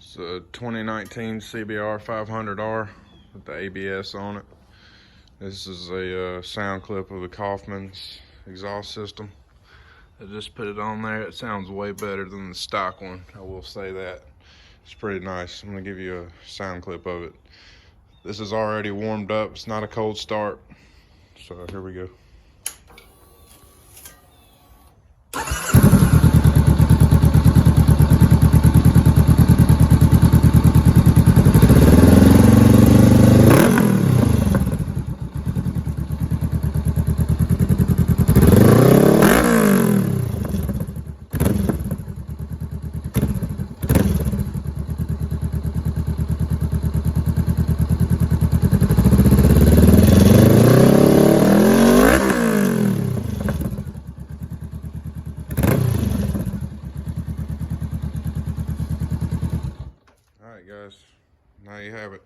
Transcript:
It's a 2019 CBR500R with the ABS on it. This is a sound clip of the Coffman's exhaust system. I just put it on there. It sounds way better than the stock one, I will say that. It's pretty nice. I'm gonna give you a sound clip of it. This is already warmed up. It's not a cold start. So here we go. All right, guys, now you have it.